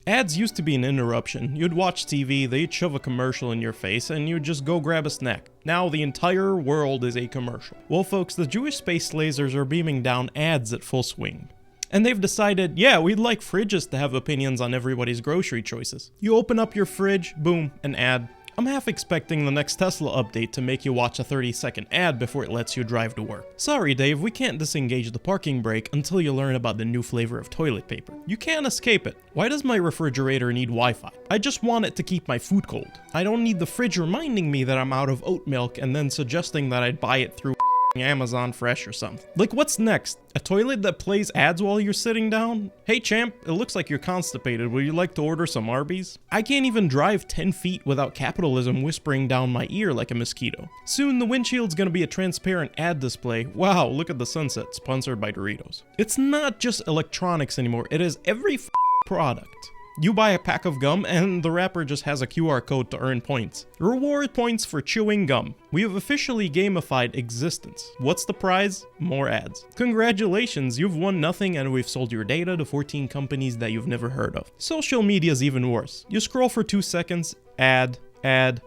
Ads used to be an interruption. You'd watch TV, they'd shove a commercial in your face, and you'd just go grab a snack. Now the entire world is a commercial. Well folks, the Jewish space lasers are beaming down ads at full swing. And they've decided, yeah, we'd like fridges to have opinions on everybody's grocery choices. You open up your fridge, boom, an ad. I'm half expecting the next Tesla update to make you watch a 30-second ad before it lets you drive to work. Sorry Dave, we can't disengage the parking brake until you learn about the new flavor of toilet paper. You can't escape it. Why does my refrigerator need Wi-Fi? I just want it to keep my food cold. I don't need the fridge reminding me that I'm out of oat milk and then suggesting that I'd buy it through Amazon Fresh or something. Like, what's next? A toilet that plays ads while you're sitting down? Hey champ, it looks like you're constipated. Would you like to order some Arby's? I can't even drive 10 feet without capitalism whispering down my ear like a mosquito. Soon the windshield's gonna be a transparent ad display. Wow, look at the sunset, sponsored by Doritos. It's not just electronics anymore, it is every product. You buy a pack of gum and the wrapper just has a QR code to earn points. Reward points for chewing gum. We have officially gamified existence. What's the prize? More ads. Congratulations, you've won nothing and we've sold your data to 14 companies that you've never heard of. Social media's even worse. You scroll for 2 seconds, ad,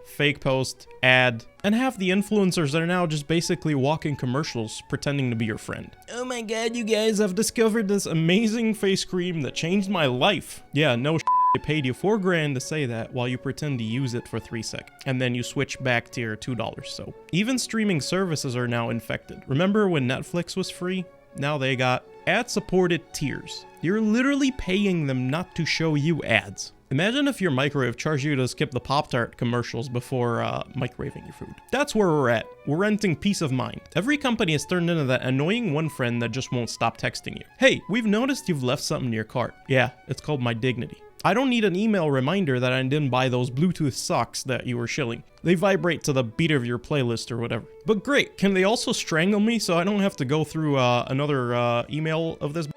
fake post, ad, and half the influencers are now just basically walking commercials pretending to be your friend. Oh my god, you guys, I've discovered this amazing face cream that changed my life. Yeah, no they paid you $4 grand to say that while you pretend to use it for 3 seconds. And then you switch back to your $2 soap. Even streaming services are now infected. Remember when Netflix was free? Now they got ad-supported tiers. You're literally paying them not to show you ads. Imagine if your microwave charged you to skip the Pop-Tart commercials before microwaving your food. That's where we're at. We're renting peace of mind. Every company has turned into that annoying one friend that just won't stop texting you. Hey, we've noticed you've left something in your cart. Yeah, it's called my dignity. I don't need an email reminder that I didn't buy those Bluetooth socks that you were shilling. They vibrate to the beat of your playlist or whatever. But great, can they also strangle me so I don't have to go through another email of this?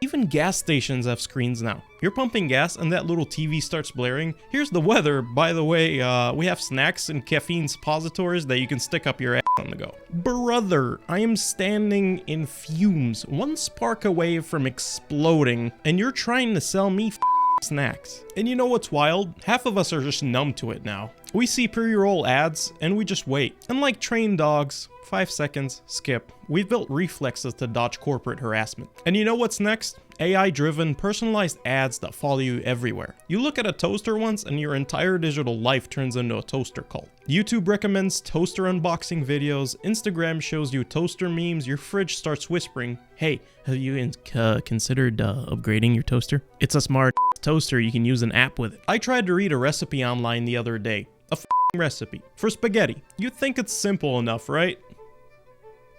Even gas stations have screens now. You're pumping gas and that little TV starts blaring. Here's the weather. By the way, we have snacks and caffeine suppositories that you can stick up your ass on the go. Brother, I am standing in fumes, one spark away from exploding, and you're trying to sell me snacks. And you know what's wild? Half of us are just numb to it now. We see pre-roll ads and we just wait. And like trained dogs, 5 seconds, skip. We've built reflexes to dodge corporate harassment. And you know what's next? AI-driven, personalized ads that follow you everywhere. You look at a toaster once and your entire digital life turns into a toaster cult. YouTube recommends toaster unboxing videos, Instagram shows you toaster memes, your fridge starts whispering, hey, have you considered upgrading your toaster? It's a smart toaster, you can use an app with it. I tried to read a recipe online the other day. A recipe for spaghetti. You'd think it's simple enough, right?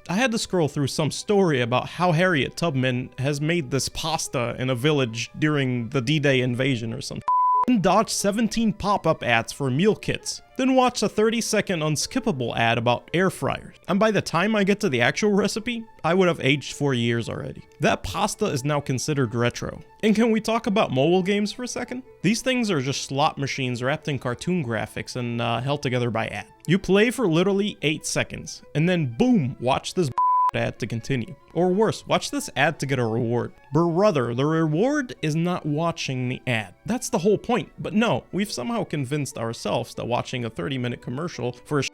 I had to scroll through some story about how Harriet Tubman has made this pasta in a village during the D-Day invasion or something. Then dodge 17 pop-up ads for meal kits. Then watch a 30-second unskippable ad about air fryers. And by the time I get to the actual recipe, I would have aged 4 years already. That pasta is now considered retro. And can we talk about mobile games for a second? These things are just slot machines wrapped in cartoon graphics and held together by ad. You play for literally 8 seconds, and then boom, watch this ad to continue. Or worse, watch this ad to get a reward. Brother, the reward is not watching the ad. That's the whole point. But no, we've somehow convinced ourselves that watching a 30-minute commercial for a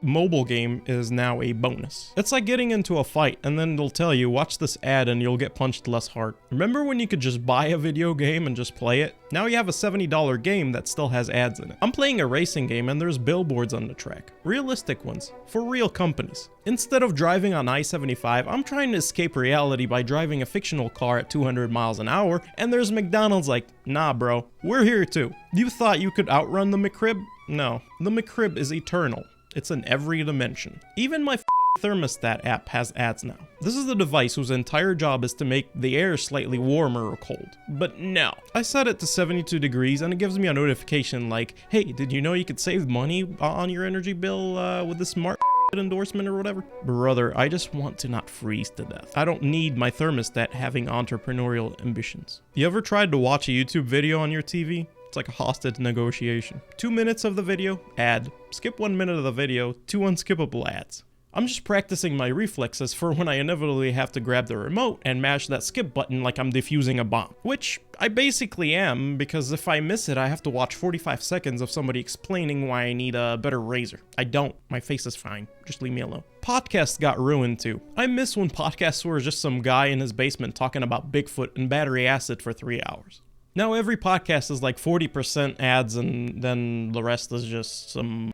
mobile game is now a bonus. It's like getting into a fight and then they'll tell you, watch this ad and you'll get punched less hard. Remember when you could just buy a video game and just play it? Now you have a $70 game that still has ads in it. I'm playing a racing game and there's billboards on the track. Realistic ones. For real companies. Instead of driving on I-75, I'm trying to escape reality by driving a fictional car at 200 miles an hour, and there's McDonald's like, nah bro, we're here too. You thought you could outrun the McRib? No, the McRib is eternal. It's in every dimension. Even my thermostat app has ads now. This is the device whose entire job is to make the air slightly warmer or cold. But no. I set it to 72 degrees and it gives me a notification like, hey, did you know you could save money on your energy bill with this smart endorsement or whatever? Brother, I just want to not freeze to death. I don't need my thermostat having entrepreneurial ambitions. You ever tried to watch a YouTube video on your TV? It's like a hostage negotiation. 2 minutes of the video, ad. Skip 1 minute of the video, 2 unskippable ads. I'm just practicing my reflexes for when I inevitably have to grab the remote and mash that skip button like I'm defusing a bomb. Which I basically am, because if I miss it, I have to watch 45 seconds of somebody explaining why I need a better razor. I don't. My face is fine. Just leave me alone. Podcasts got ruined too. I miss when podcasts were just some guy in his basement talking about Bigfoot and battery acid for 3 hours. Now every podcast is like 40% ads and then the rest is just some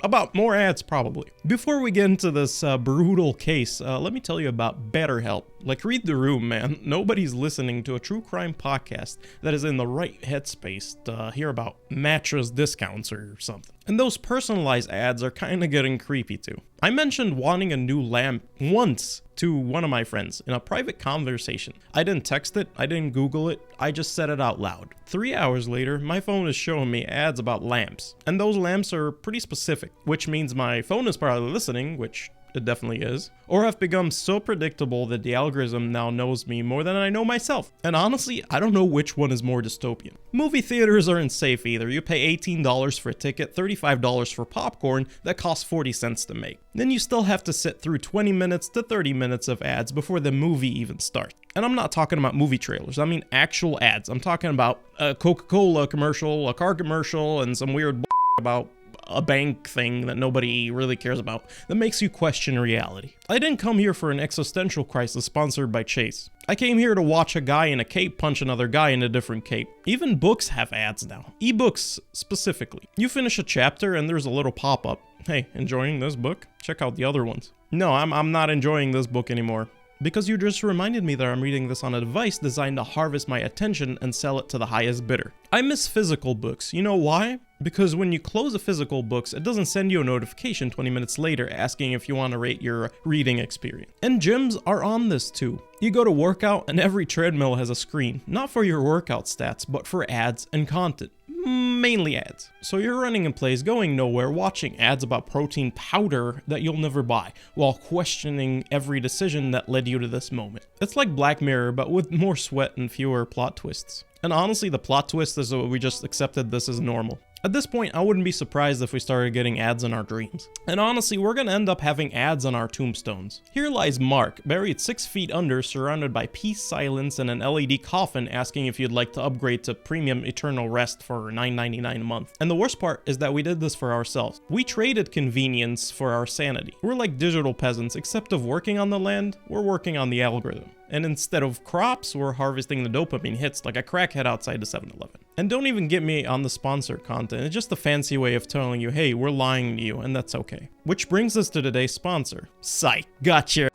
about more ads probably. Before we get into this brutal case, let me tell you about BetterHelp. Like, read the room, man. Nobody's listening to a true crime podcast that is in the right headspace to hear about mattress discounts or something. And those personalized ads are kind of getting creepy too. I mentioned wanting a new lamp once to one of my friends in a private conversation. I didn't text it, I didn't Google it, I just said it out loud. 3 hours later, my phone is showing me ads about lamps. And those lamps are pretty specific, which means my phone is probably listening, which it definitely is, or I've become so predictable that the algorithm now knows me more than I know myself. And honestly, I don't know which one is more dystopian. Movie theaters aren't safe either. You pay $18 for a ticket, $35 for popcorn that costs 40 cents to make. Then you still have to sit through 20 minutes to 30 minutes of ads before the movie even starts. And I'm not talking about movie trailers, I mean actual ads. I'm talking about a Coca-Cola commercial, a car commercial, and some weird about a bank thing that nobody really cares about that makes you question reality. I didn't come here for an existential crisis sponsored by Chase. I came here to watch a guy in a cape punch another guy in a different cape. Even books have ads now. Ebooks specifically. You finish a chapter and there's a little pop-up. Hey, enjoying this book? Check out the other ones. No, I'm not enjoying this book anymore. Because you just reminded me that I'm reading this on a device designed to harvest my attention and sell it to the highest bidder. I miss physical books. You know why? Because when you close a physical books, it doesn't send you a notification 20 minutes later asking if you want to rate your reading experience. And gyms are on this too. You go to workout and every treadmill has a screen, not for your workout stats, but for ads and content. Mainly ads. So you're running in place, going nowhere, watching ads about protein powder that you'll never buy, while questioning every decision that led you to this moment. It's like Black Mirror, but with more sweat and fewer plot twists. And honestly, the plot twist is that we just accepted this as normal. At this point, I wouldn't be surprised if we started getting ads in our dreams. And honestly, we're gonna end up having ads on our tombstones. Here lies Mark, buried 6 feet under, surrounded by peace, silence, and an LED coffin asking if you'd like to upgrade to premium eternal rest for $9.99 a month. And the worst part is that we did this for ourselves. We traded convenience for our sanity. We're like digital peasants, except of working on the land, we're working on the algorithm. And instead of crops, we're harvesting the dopamine hits like a crackhead outside the 7-Eleven. And don't even get me on the sponsored content, it's just a fancy way of telling you, hey, we're lying to you, and that's okay. Which brings us to today's sponsor. Psych, gotcha.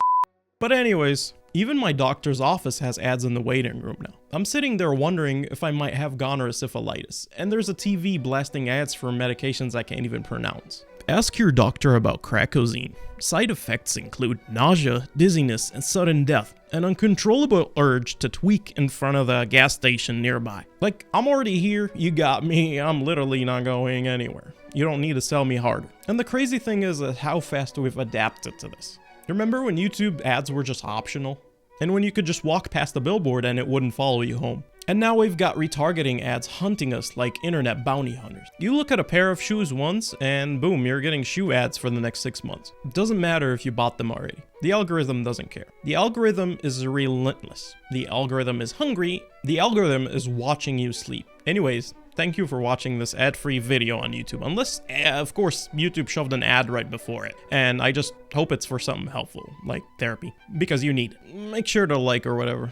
But anyways, even my doctor's office has ads in the waiting room now. I'm sitting there wondering if I might have gonorrhea syphilitis, and there's a TV blasting ads for medications I can't even pronounce. Ask your doctor about Cracozine. Side effects include nausea, dizziness, and sudden death, an uncontrollable urge to tweak in front of the gas station nearby. Like, I'm already here, you got me, I'm literally not going anywhere. You don't need to sell me harder. And the crazy thing is how fast we've adapted to this. Remember when YouTube ads were just optional? And when you could just walk past the billboard and it wouldn't follow you home? And now we've got retargeting ads hunting us like internet bounty hunters. You look at a pair of shoes once and boom, you're getting shoe ads for the next 6 months. It doesn't matter if you bought them already. The algorithm doesn't care. The algorithm is relentless. The algorithm is hungry. The algorithm is watching you sleep. Anyways, thank you for watching this ad-free video on YouTube. Unless, of course, YouTube shoved an ad right before it. And I just hope it's for something helpful, like therapy. Because you need it. Make sure to like or whatever.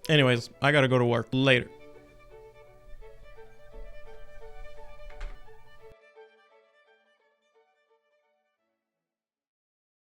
Anyways, I gotta go to work. Later.